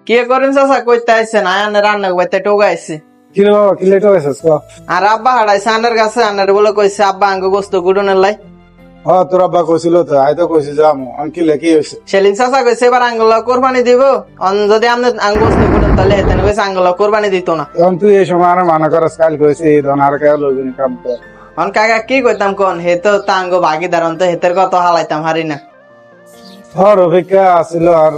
কি করেন চাচা কইতে আইছেন আয়ানের রান্না বাইতে টোকা আইছে কি রে বাবা, কি লেট হয়েছিস? আর আব্বা হারাইছে আনের কাছে আনের বলে কইছে আব্বা আঙ্গ গোস্ত গুডনের লাই তোর আব্বা কইছিল তো, আই তো কইছি যাবো। কি লেখি হয়েছে? সেলিম চাচা কইছে এবার আঙ্গুল কোরবানি দিব যদি আপনি আঙ্গ গোস্ত গুডন তাহলে হেতেন কইছে আঙ্গুল কোরবানি দিত না। এখন তুই এই সময় আর মানা করাস, কাল কইছি ধন আর কে লোকজন কাম কর। অন কাকা কি কইতাম কোন হে তো তাঙ্গ ভাগিদার অন্ত হেতের কত হালাইতাম হারি না। অভিজ্ঞতা আছিল আর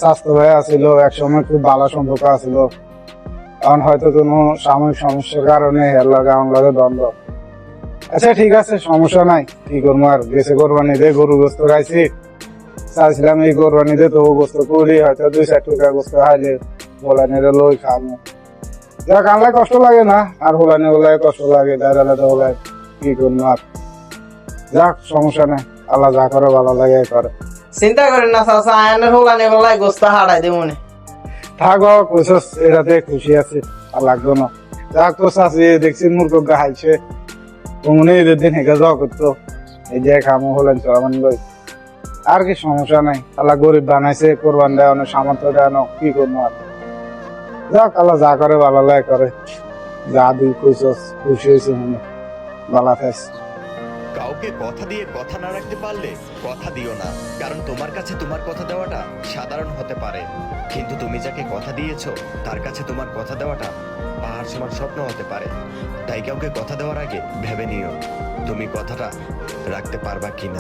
স্বাস্থ্য ভাই আছিল, এক সময় খুব ভালো সম্পর্ক আছিল। এখন হয়তো কোনো সাময়িক সমস্যার কারণে এর লাগে আমার লাগে দ্বন্দ্ব। আচ্ছা ঠিক আছে, সমস্যা নাই। কি করবো আর, গেছে কোরবানি দে, গরু গোস্ত খাইছি। চাইছিলাম এই কোরবানি দে তো গোস্ত করি, হয়তো 2-4 টুকরা গোস্ত খাইলে হোলানি লই খাবো। যাক, আনলে কষ্ট লাগে না, আর হোলানি হলে কষ্ট লাগে, দাঁড়ালে হলে কি করবো আর। যাক, সমস্যা নাই, আল্লাহ যা করে ভালো লাগে করে। চিন্তা করেন না চাচা আয়ানের হোলানি বেলায় গোস্ত হারাই দিব মনে থাক কইছস, এটাতে খুশি আছি, আর লাগতো না। যাক, তো চাষি দেখছি মূর্খ গাইছে, মনে ঈদের দিন হেঁকে যাওয়া করতো, এই যে খামো হলেন চলামান গই। আর কি সমস্যা নাই, আল্লাহ গরিব বানাইছে, কোরবান দেয় অনেক সামর্থ্য দেয়, কি করবো আর। যাক, আল্লাহ যা করে ভালো লাগে করে। যা দুই কইছস, খুশি হয়েছে মনে, ভালো থাকস। কাউকে কথা দিয়ে কথা না রাখতে পারলে কথা দিও না, কারণ তোমার কাছে তোমার কথা দেওয়াটা সাধারণ হতে পারে, কিন্তু তুমি যাকে কথা দিয়েছো তার কাছে তোমার কথা দেওয়াটা পাহাড় সমান স্বপ্ন হতে পারে। তাই কাউকে কথা দেওয়ার আগে ভেবে নিও তুমি কথাটা রাখতে পারবা কিনা।